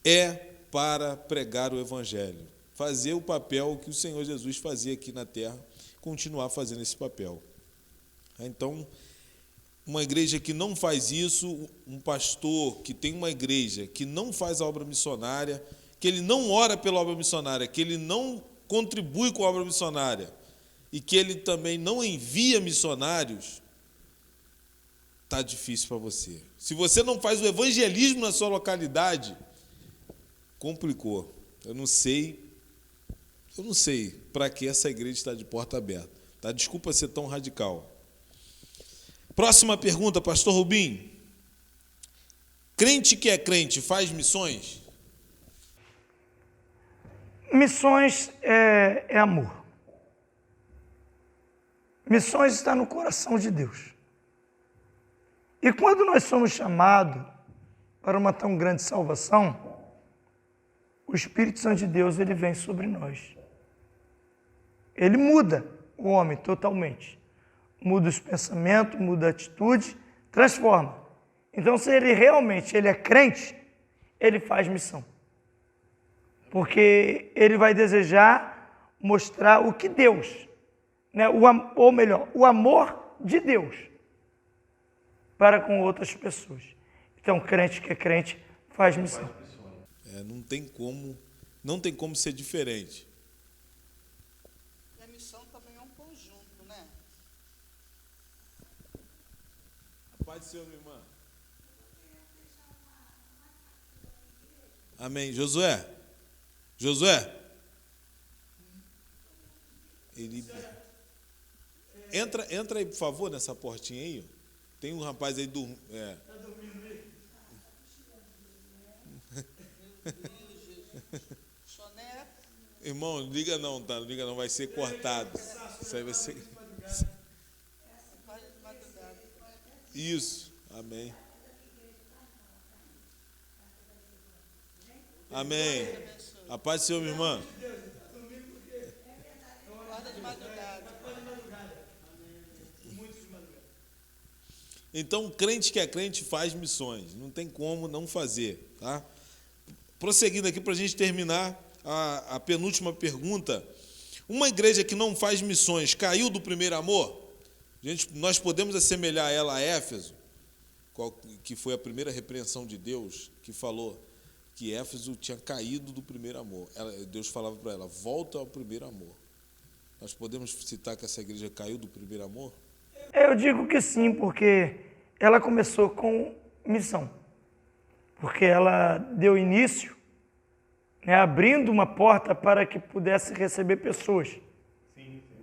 B: É para pregar o evangelho, fazer o papel que o Senhor Jesus fazia aqui na terra, continuar fazendo esse papel. Então, uma igreja que não faz isso, um pastor que tem uma igreja que não faz a obra missionária, que ele não ora pela obra missionária, que ele não contribui com a obra missionária e que ele também não envia missionários, está difícil para você. Se você não faz o evangelismo na sua localidade, complicou. Eu não sei para que essa igreja está de porta aberta. Tá? Desculpa ser tão radical. Próxima pergunta, pastor Rubim. Crente que é crente faz missões?
D: Missões é amor. Missões está no coração de Deus. E quando nós somos chamados para uma tão grande salvação, o Espírito Santo de Deus, ele vem sobre nós. Ele muda o homem totalmente. Muda os pensamentos, muda a atitude, transforma. Então, se ele realmente é crente, ele faz missão. Porque ele vai desejar mostrar o que Deus, né, ou melhor, o amor de Deus para com outras pessoas. Então, crente que é crente faz missão.
B: Não tem como ser diferente.
C: E a missão também é um conjunto, né?
B: A paz do Senhor, minha irmã. Amém. Josué. Entra aí, por favor, nessa portinha aí. Tem um rapaz aí dormindo. Está dormindo aí? Irmão, liga não, tá? Liga não, vai ser cortado. Isso aí vai ser. Isso. Amém. Amém. A paz do Senhor, minha irmã. Então, crente que é crente faz missões. Não tem como não fazer, tá? Prosseguindo aqui para a gente terminar a penúltima pergunta. Uma igreja que não faz missões caiu do primeiro amor? Nós podemos assemelhar ela a Éfeso, que foi a primeira repreensão de Deus, que falou que Éfeso tinha caído do primeiro amor. Deus falava para ela, volta ao primeiro amor. Nós podemos citar que essa igreja caiu do primeiro amor?
D: Eu digo que sim, porque ela começou com missão. Porque ela deu início, né, abrindo uma porta para que pudesse receber pessoas.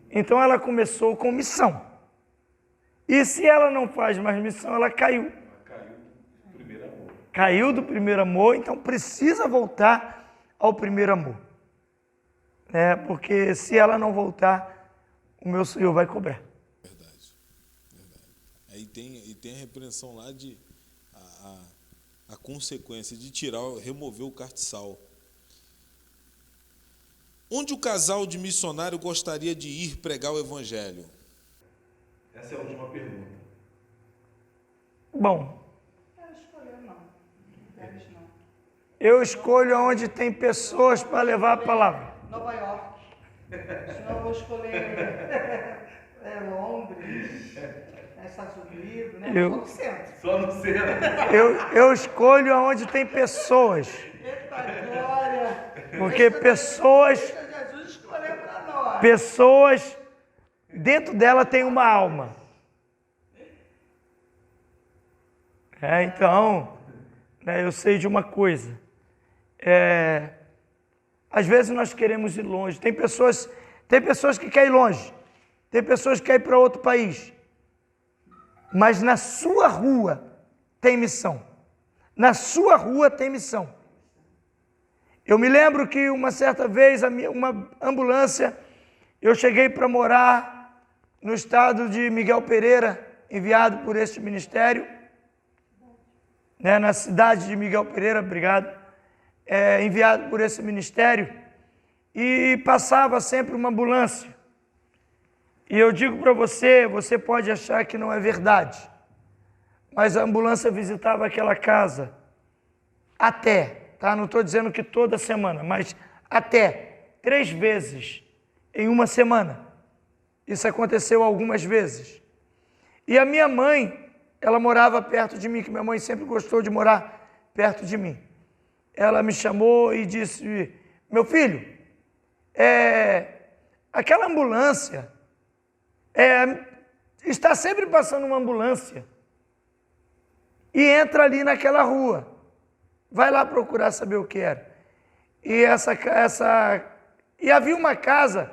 D: Então ela começou com missão. E se ela não faz mais missão, ela caiu. Caiu do primeiro amor, então precisa voltar ao primeiro amor. Porque se ela não voltar, o meu Senhor vai cobrar.
B: Verdade. Aí tem a repreensão lá de a consequência de remover o castiçal. Onde o casal de missionário gostaria de ir pregar o evangelho?
E: Essa é a última pergunta.
D: Bom,
C: Deves não.
D: eu escolho onde tem pessoas para levar a palavra.
C: Nova York. Senão eu vou escolher Londres, Estados Unidos, né?
D: Eu-
C: Só no centro.
E: Só no centro.
D: Eu escolho onde tem pessoas.
C: Eita glória!
D: Porque pessoas,
C: Deixa Jesus escolher para nós.
D: pessoas, dentro dela tem uma alma. Então, né, eu sei de uma coisa. Às vezes nós queremos ir longe. Tem pessoas que querem ir longe. Tem pessoas que querem ir para outro país. mas na sua rua tem missão. Na sua rua tem missão. Eu me lembro que uma certa vez, uma ambulância, eu cheguei para morar no estado de Miguel Pereira, enviado por este ministério, na cidade de Miguel Pereira, obrigado, enviado por esse ministério, e passava sempre uma ambulância. E eu digo para você, você pode achar que não é verdade, mas a ambulância visitava aquela casa até, tá? Não estou dizendo que toda semana, mas até 3 vezes em uma semana. Isso aconteceu algumas vezes. E a minha mãe, ela morava perto de mim, que minha mãe sempre gostou de morar perto de mim. Ela me chamou e disse, meu filho, aquela ambulância, está sempre passando uma ambulância e entra ali naquela rua. Vai lá procurar saber o que era. E havia uma casa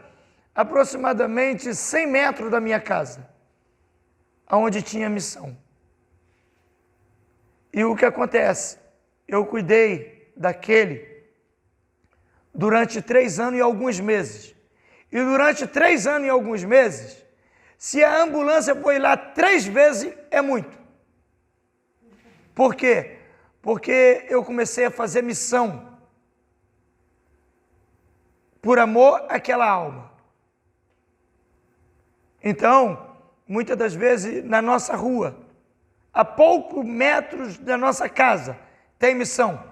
D: aproximadamente 100 metros da minha casa, onde tinha missão. E o que acontece? Eu cuidei daquele durante 3 anos e alguns meses. E durante 3 anos e alguns meses, se a ambulância foi lá 3 vezes, é muito. Por quê? Porque eu comecei a fazer missão por amor àquela alma. Então, muitas das vezes, na nossa rua, a poucos metros da nossa casa, tem missão.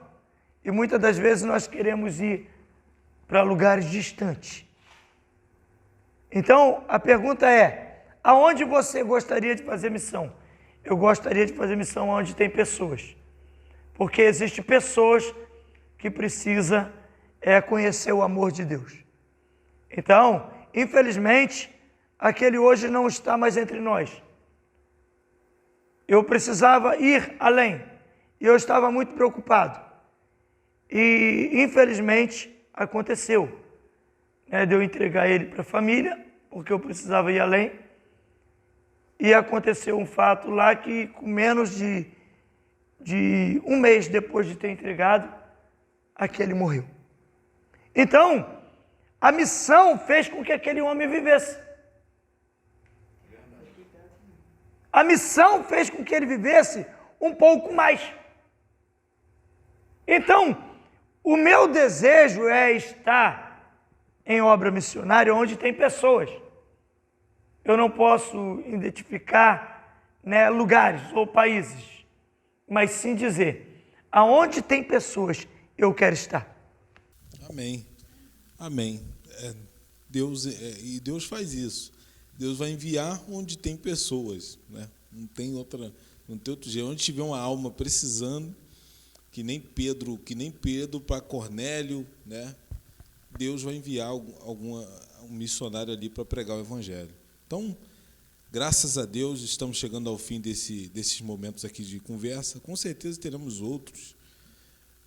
D: E muitas das vezes nós queremos ir para lugares distantes. Então, a pergunta é, aonde você gostaria de fazer missão? Eu gostaria de fazer missão onde tem pessoas. Porque existem pessoas que precisam conhecer o amor de Deus. Então, infelizmente, aquele hoje não está mais entre nós. Eu precisava ir além. E eu estava muito preocupado. E, infelizmente, aconteceu. De eu entregar ele para a família, porque eu precisava ir além. E aconteceu um fato lá que, com menos de 1 mês depois de ter entregado, aquele morreu. Então, a missão fez com que aquele homem vivesse. A missão fez com que ele vivesse um pouco mais. Então, o meu desejo é estar em obra missionária onde tem pessoas. Eu não posso identificar lugares ou países, mas sim dizer, aonde tem pessoas, eu quero estar.
B: Amém. Amém. Deus faz isso. Deus vai enviar onde tem pessoas, né? Não tem outro jeito. Onde tiver uma alma precisando, que nem Pedro para Cornélio, né? Deus vai enviar um missionário ali para pregar o evangelho. Então, graças a Deus, estamos chegando ao fim desses momentos aqui de conversa. Com certeza teremos outros,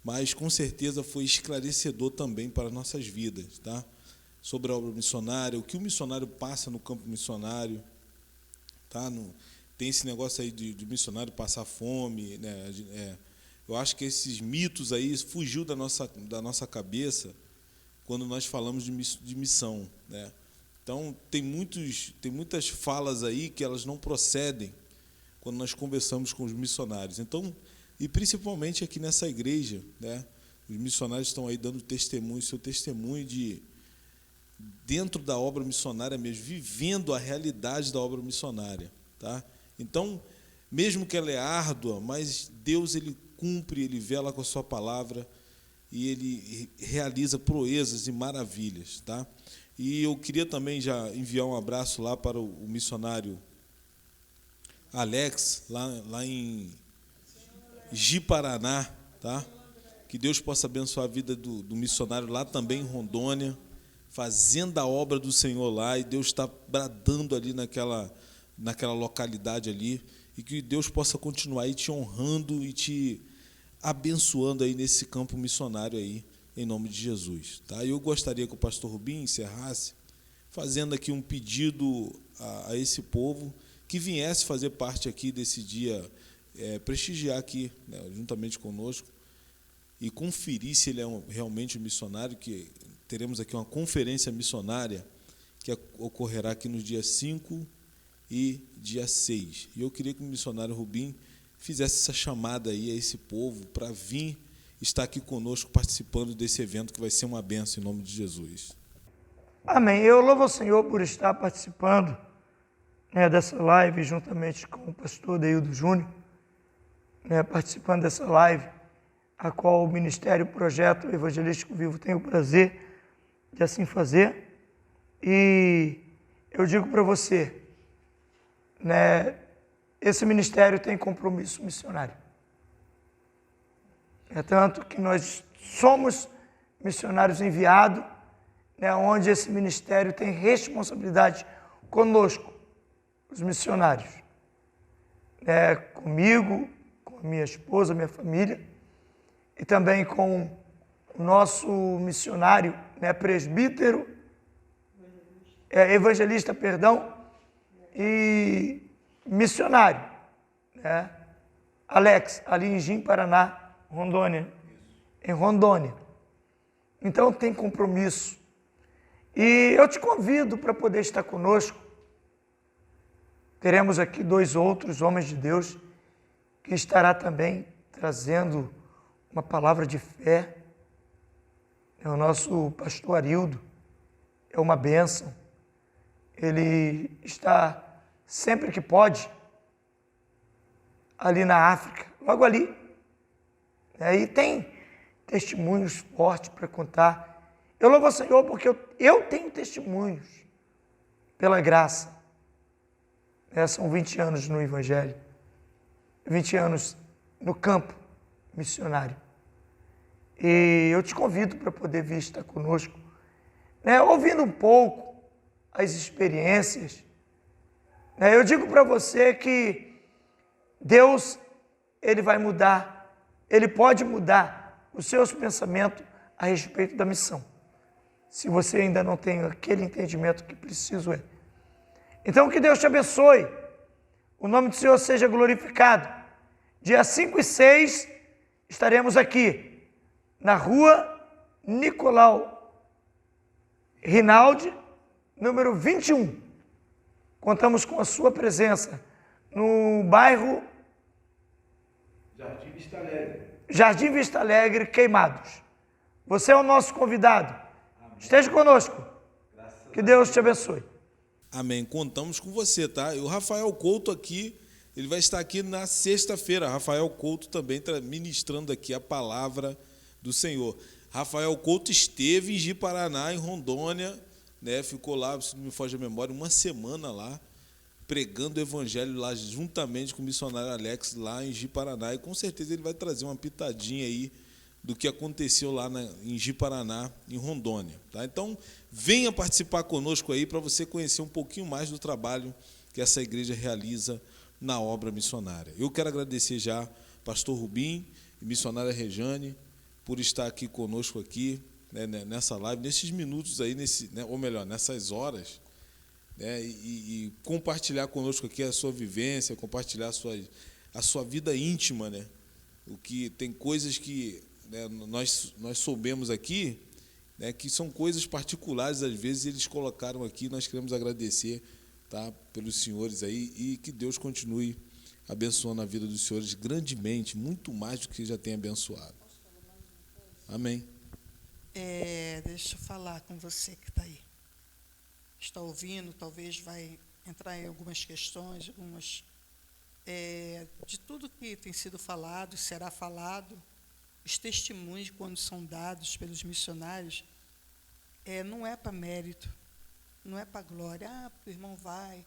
B: mas com certeza foi esclarecedor também para nossas vidas, tá? Sobre a obra missionária, o que o missionário passa no campo missionário, tá? Tem esse negócio aí de missionário passar fome, né? Eu acho que esses mitos aí fugiu da nossa cabeça quando nós falamos de missão, né? Então, tem muitas falas aí que elas não procedem quando nós conversamos com os missionários. Então, e principalmente aqui nessa igreja, né? Os missionários estão aí dando seu testemunho de dentro da obra missionária mesmo, vivendo a realidade da obra missionária, tá? Então, mesmo que ela é árdua, mas Deus ele cumpre, ele vela com a sua palavra e ele realiza proezas e maravilhas, tá? E eu queria também já enviar um abraço lá para o missionário Alex, lá em Ji-Paraná, tá? Que Deus possa abençoar a vida do missionário lá também em Rondônia, fazendo a obra do Senhor lá, e Deus está bradando ali naquela localidade ali, e que Deus possa continuar aí te honrando e te abençoando aí nesse campo missionário aí, em nome de Jesus, tá? Eu gostaria que o pastor Rubim encerrasse fazendo aqui um pedido a esse povo que viesse fazer parte aqui desse dia, prestigiar aqui, né, juntamente conosco, e conferir se ele é realmente um missionário, que teremos aqui uma conferência missionária que ocorrerá aqui nos dias 5 e dia 6. E eu queria que o missionário Rubim fizesse essa chamada aí a esse povo para vir estar aqui conosco participando desse evento que vai ser uma bênção em nome de Jesus.
D: Amém. Eu louvo ao Senhor por estar participando, né, dessa live juntamente com o pastor Deildo Júnior, né, participando dessa live, a qual o Ministério Projeto Evangelístico Vivo tem o prazer de assim fazer. E eu digo para você, né, esse ministério tem compromisso missionário. É tanto que nós somos missionários enviados, né, onde esse ministério tem responsabilidade conosco, os missionários. Comigo, com a minha esposa, minha família, e também com o nosso missionário, né, presbítero, evangelista, e missionário, né, Alex, ali em Jim, Paraná, Rondônia, em Rondônia. Então tem compromisso. E eu te convido para poder estar conosco. Teremos aqui 2 outros homens de Deus que estará também trazendo uma palavra de fé. É o nosso pastor Arildo, é uma bênção. Ele está, sempre que pode, ali na África, logo ali. E tem testemunhos fortes para contar. Eu louvo ao Senhor porque eu tenho testemunhos pela graça. São 20 anos no Evangelho, 20 anos no campo missionário. E eu te convido para poder vir estar conosco, né, ouvindo um pouco as experiências. Eu digo para você que Deus, Ele vai mudar, Ele pode mudar os seus pensamentos a respeito da missão, se você ainda não tem aquele entendimento que preciso é. Então, que Deus te abençoe, o nome do Senhor seja glorificado. Dia 5 e 6 estaremos aqui, na rua Nicolau Rinaldi, número 21. Contamos com a sua presença no bairro Jardim Vista Alegre, Queimados. Você é o nosso convidado. Esteja conosco. Que Deus te abençoe.
B: Amém. Contamos com você, tá? E o Rafael Couto aqui, ele vai estar aqui na sexta-feira. Rafael Couto também está ministrando aqui a palavra do Senhor. Rafael Couto esteve em Ji-Paraná, em Rondônia, né? Ficou lá, se não me foge a memória, uma semana lá, pregando o evangelho lá, juntamente com o missionário Alex, lá em Ji-Paraná. E com certeza ele vai trazer uma pitadinha aí do que aconteceu lá em Ji-Paraná, em Rondônia. Tá? Então, venha participar conosco aí para você conhecer um pouquinho mais do trabalho que essa igreja realiza na obra missionária. Eu quero agradecer já pastor Rubim e missionária Rejane por estar aqui conosco aqui, né, nessa live, nesses minutos aí, ou melhor, nessas horas, né, e compartilhar conosco aqui a sua vivência, compartilhar a sua vida íntima, né? O que tem coisas que, né, nós soubemos aqui, né, que são coisas particulares, às vezes eles colocaram aqui. Nós queremos agradecer, tá, pelos senhores aí, e que Deus continue abençoando a vida dos senhores grandemente, muito mais do que já tem abençoado. Amém.
C: Deixa eu falar com você que está aí. Está ouvindo, talvez vai entrar em algumas questões, de tudo que tem sido falado, será falado. Os testemunhos, quando são dados pelos missionários, não é para mérito, não é para glória. O irmão vai,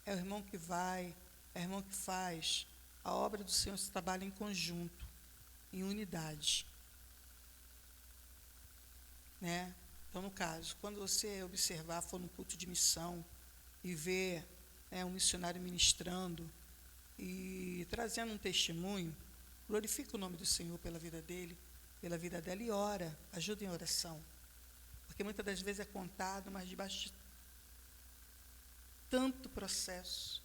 C: é o irmão que vai, é o irmão que faz. A obra do Senhor se trabalha em conjunto, em unidade. Né? Então, no caso, quando você observar, for num culto de missão e ver, um missionário ministrando e trazendo um testemunho, glorifica o nome do Senhor pela vida dele, pela vida dela, e ora, ajuda em oração. Porque muitas das vezes é contado, mas debaixo de tanto processo,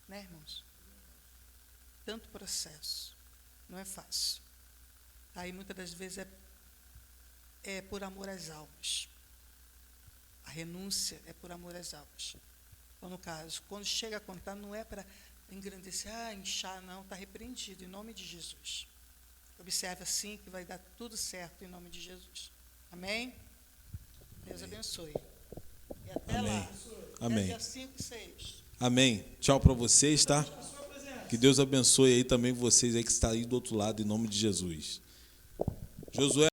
C: né, irmãos? Tanto processo, não é fácil. Aí muitas das vezes é por amor às almas. A renúncia é por amor às almas. Então, no caso, quando chega a contar, não é para engrandecer, inchar, não, está repreendido, em nome de Jesus. Observe assim que vai dar tudo certo em nome de Jesus. Amém? Deus abençoe. E até
B: Amém.
C: lá.
B: Amém.
C: Até dia 5 e 6.
B: Amém. Tchau para vocês, tá? Que Deus abençoe aí também vocês aí que estão aí do outro lado, em nome de Jesus. Josué.